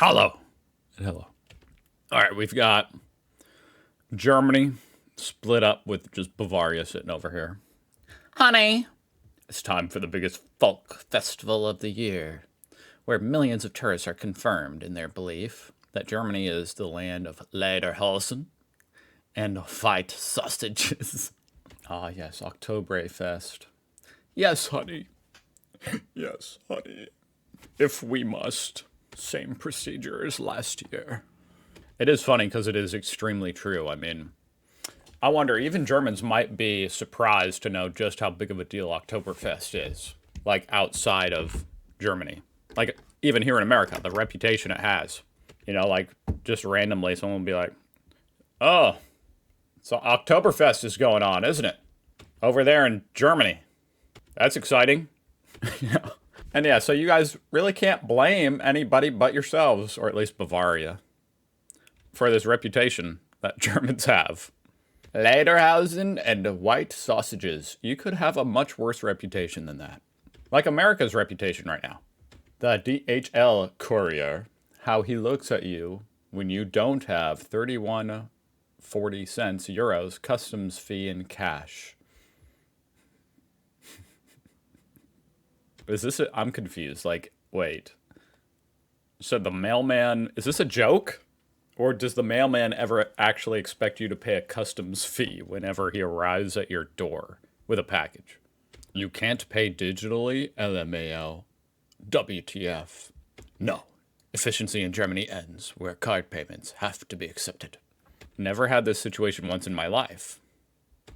Hello. Hello. All right, we've got Germany split up with just Bavaria sitting over here. Honey, it's time for the biggest folk festival of the year, where millions of tourists are confirmed in their belief that Germany is the land of Lederhosen and white sausages. Ah, yes, Oktoberfest. Yes, honey. Yes, honey. If we must. Same procedure as last year. It is funny because it is extremely true. I mean, I wonder, even Germans might be surprised to know just how big of a deal Oktoberfest is, like outside of Germany. Like, even here in America, the reputation it has. You know, like, just randomly, someone will be like, oh, so Oktoberfest is going on, isn't it? Over there in Germany. That's exciting. Yeah. And yeah, so you guys really can't blame anybody but yourselves, or at least Bavaria, for this reputation that Germans have. Lederhausen and white sausages. You could have a much worse reputation than that. Like America's reputation right now. The DHL courier, how he looks at you when you don't have 31.40 cents euros customs fee in cash. Is this I'm confused. Like, wait. So the mailman, is this a joke? Or does the mailman ever actually expect you to pay a customs fee whenever he arrives at your door with a package? You can't pay digitally? LMAO. WTF. No. Efficiency in Germany ends where card payments have to be accepted. Never had this situation once in my life.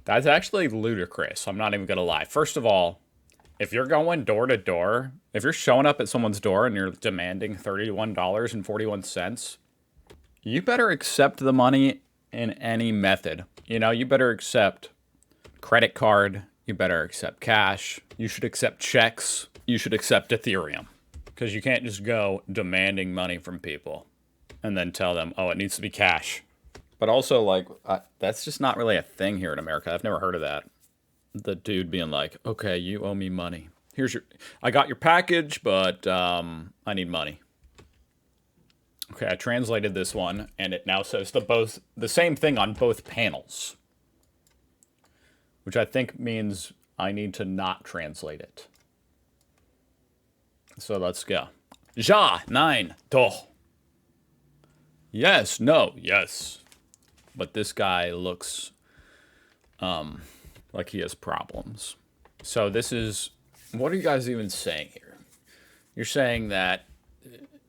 That's actually ludicrous. I'm not even gonna lie. First of all, if you're going door to door, if you're showing up at someone's door and you're demanding $31.41, you better accept the money in any method. You know, you better accept credit card. You better accept cash. You should accept checks. You should accept Ethereum. Because you can't just go demanding money from people and then tell them, oh, it needs to be cash. But also, like, that's just not really a thing here in America. I've never heard of that. The dude being like, okay, you owe me money. I got your package, but I need money. Okay, I translated this one, and it now says the same thing on both panels. Which I think means I need to not translate it. So let's go. Ja, nein, doch. Yes, no, yes. But this guy looks like he has problems. So this is, what are you guys even saying here? You're saying that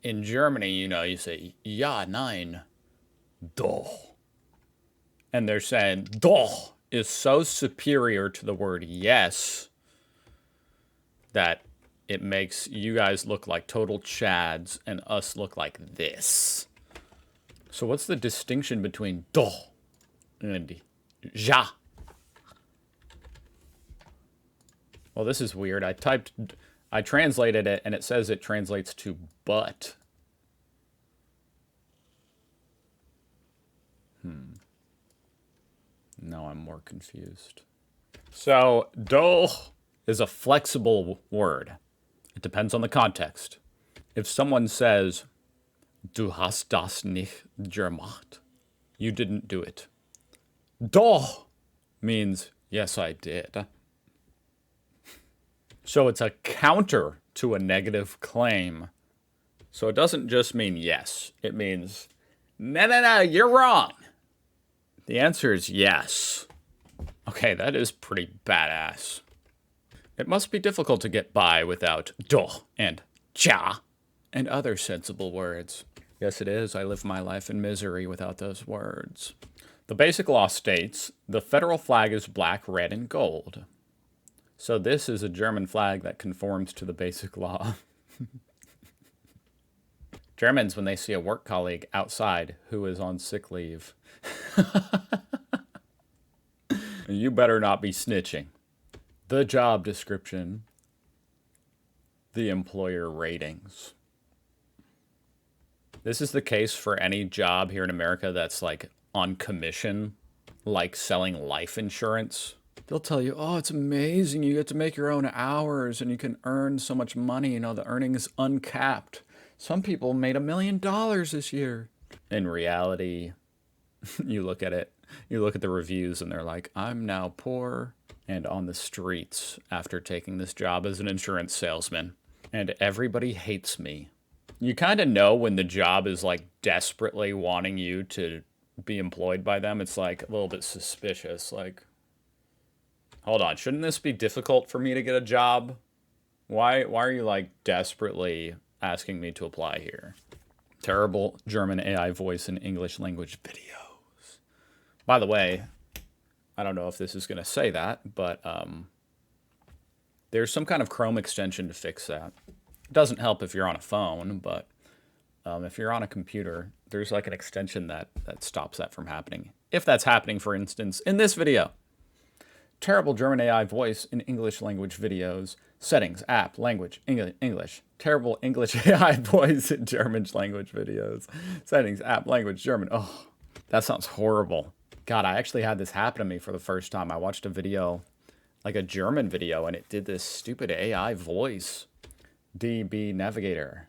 in Germany, you know, you say, ja, nein, doch. And they're saying, doch is so superior to the word yes that it makes you guys look like total chads and us look like this. So what's the distinction between doch and ja? Well, this is weird. I translated it, and it says it translates to but. Now I'm more confused. So, doch is a flexible word. It depends on the context. If someone says, du hast das nicht gemacht, you didn't do it. Doch means, yes, I did. So it's a counter to a negative claim. So it doesn't just mean yes. It means, no, you're wrong. The answer is yes. Okay, that is pretty badass. It must be difficult to get by without doch and ja and other sensible words. Yes, it is. I live my life in misery without those words. The basic law states the federal flag is black, red, and gold. So this is a German flag that conforms to the basic law. Germans, when they see a work colleague outside who is on sick leave, you better not be snitching. The job description, the employer ratings. This is the case for any job here in America that's like on commission, like selling life insurance. They'll tell you, oh, it's amazing. You get to make your own hours and you can earn so much money. You know, the earning is uncapped. Some people made $1 million this year. In reality, you look at it, you look at the reviews, and they're like, I'm now poor and on the streets after taking this job as an insurance salesman, and everybody hates me. You kind of know when the job is like desperately wanting you to be employed by them. It's like a little bit suspicious. Like, hold on, shouldn't this be difficult for me to get a job? Why are you like desperately asking me to apply here? Terrible German AI voice in English language videos. By the way, I don't know if this is going to say that, but there's some kind of Chrome extension to fix that. It doesn't help if you're on a phone, but if you're on a computer, there's like an extension that stops that from happening. If that's happening, for instance, in this video. Terrible German AI voice in English language videos. Settings, app, language, English. Terrible English AI voice in German language videos. Settings, app, language, German. Oh, that sounds horrible. God, I actually had this happen to me for the first time. I watched a video, like a German video, and it did this stupid AI voice. DB Navigator.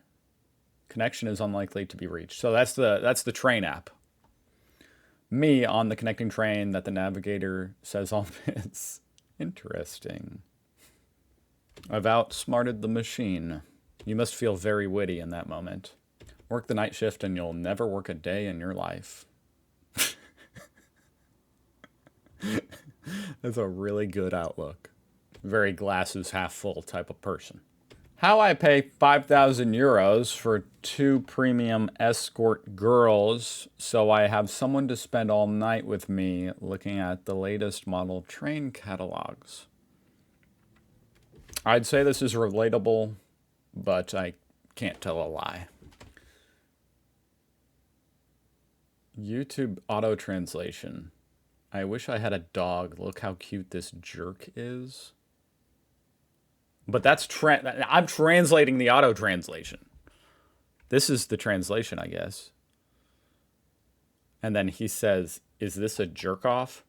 Connection is unlikely to be reached. So that's the train app. Me on the connecting train that the navigator says all this. Interesting. I've outsmarted the machine. You must feel very witty in that moment. Work the night shift and you'll never work a day in your life. That's a really good outlook. Very glasses half full type of person. How I pay 5,000 euros for 2 premium escort girls so I have someone to spend all night with me looking at the latest model train catalogs. I'd say this is relatable, but I can't tell a lie. YouTube auto translation. I wish I had a dog. Look how cute this jerk is. But that's I'm translating the auto translation. This is the translation, I guess. And then he says, is this a jerk off?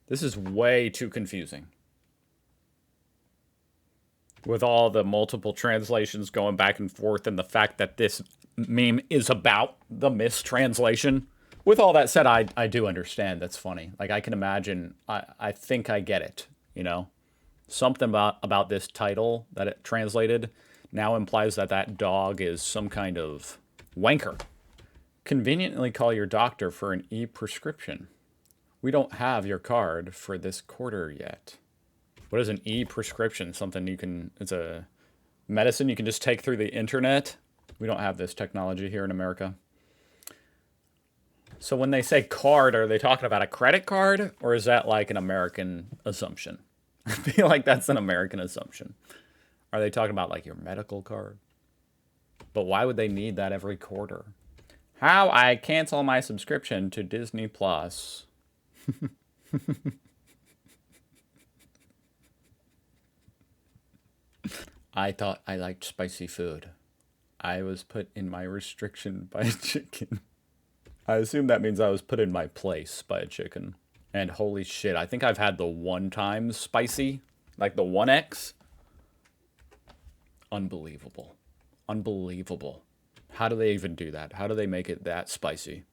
This is way too confusing. With all the multiple translations going back and forth and the fact that this meme is about the mistranslation. With all that said, I do understand. That's funny. Like, I can imagine, I think I get it, you know? Something about this title that it translated now implies that that dog is some kind of wanker. Conveniently call your doctor for an e-prescription. We don't have your card for this quarter yet. What is an e-prescription? Something you can, it's a medicine you can just take through the internet. We don't have this technology here in America. So when they say card, are they talking about a credit card? Or is that like an American assumption? I feel like that's an American assumption. Are they talking about like your medical card? But why would they need that every quarter? How I cancel my subscription to Disney Plus. I thought I liked spicy food. I was put in my restriction by a chicken. I assume that means I was put in my place by a chicken. And holy shit, I think I've had the 1 time spicy, like the 1X. Unbelievable. Unbelievable. How do they even do that? How do they make it that spicy?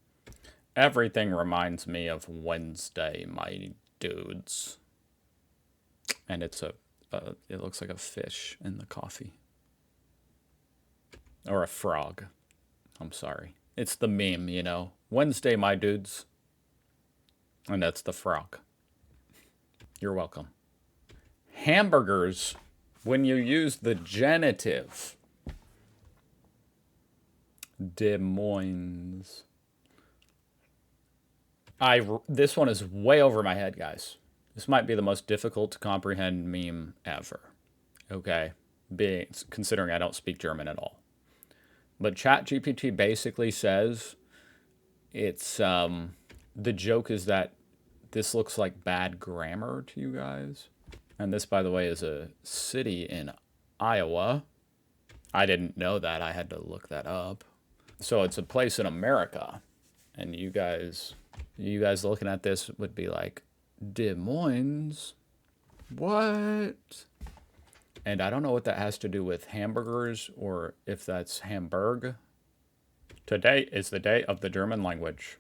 Everything reminds me of Wednesday, my dudes. And it's it looks like a fish in the coffee. Or a frog. I'm sorry. It's the meme, you know. Wednesday, my dudes. And that's the frog. You're welcome. Hamburgers, when you use the genitive. Des Moines. This one is way over my head, guys. This might be the most difficult to comprehend meme ever. Okay? Considering I don't speak German at all. But ChatGPT basically says it's the joke is that this looks like bad grammar to you guys. And this, by the way, is a city in Iowa. I didn't know that. I had to look that up. So it's a place in America. And you guys looking at this would be like, Des Moines? What? And I don't know what that has to do with hamburgers or if that's Hamburg. Today is the day of the German language.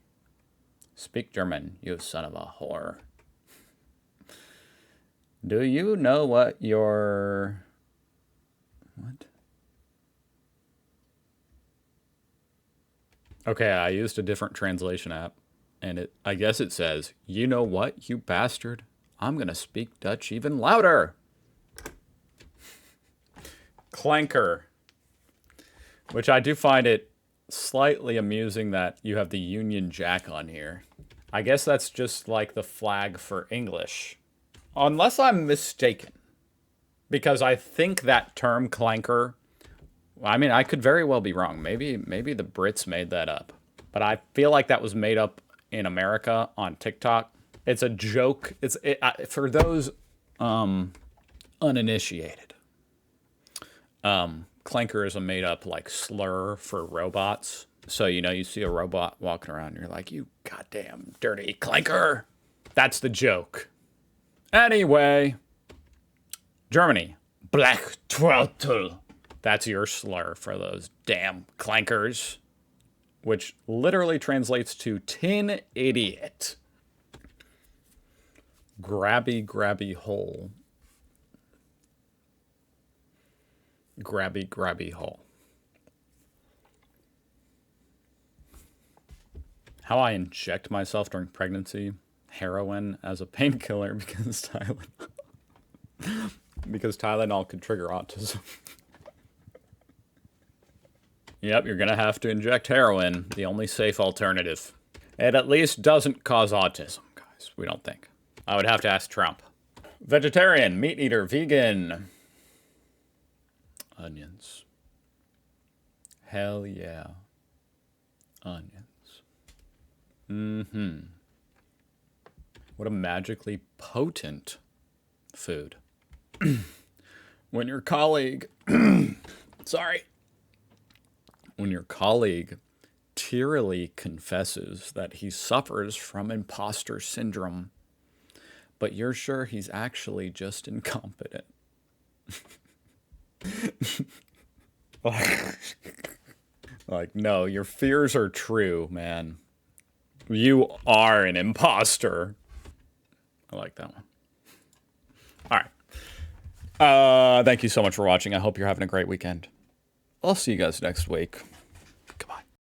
Speak German, you son of a whore. Do you know what your... What? Okay, I used a different translation app, and I guess it says, you know what, you bastard? I'm gonna speak Dutch even louder. Clanker. Which I do find it slightly amusing that you have the Union Jack on here. I guess that's just like the flag for English. Unless I'm mistaken. Because I think that term clanker, I mean, I could very well be wrong. Maybe the Brits made that up. But I feel like that was made up in America on TikTok. It's a joke. For those uninitiated. Clanker is a made up like slur for robots. So, you know, you see a robot walking around and you're like, you goddamn dirty clanker. That's the joke. Anyway, Germany, black turtle. That's your slur for those damn clankers, which literally translates to tin idiot. Grabby, grabby hole. Grabby, grabby hole. How I inject myself during pregnancy. Heroin as a painkiller because Tylenol could trigger autism. Yep, you're gonna have to inject heroin, the only safe alternative. It at least doesn't cause autism, guys. We don't think. I would have to ask Trump. Vegetarian, meat eater, vegan. Onions. Hell yeah. Onions. Mm-hmm. What a magically potent food. When your colleague... Sorry. When your colleague tearily confesses that he suffers from impostor syndrome, but you're sure he's actually just incompetent. Like, no, your fears are true, man. You are an imposter. I like that one. All right. Thank you so much for watching. I hope you're having a great weekend. I'll see you guys next week.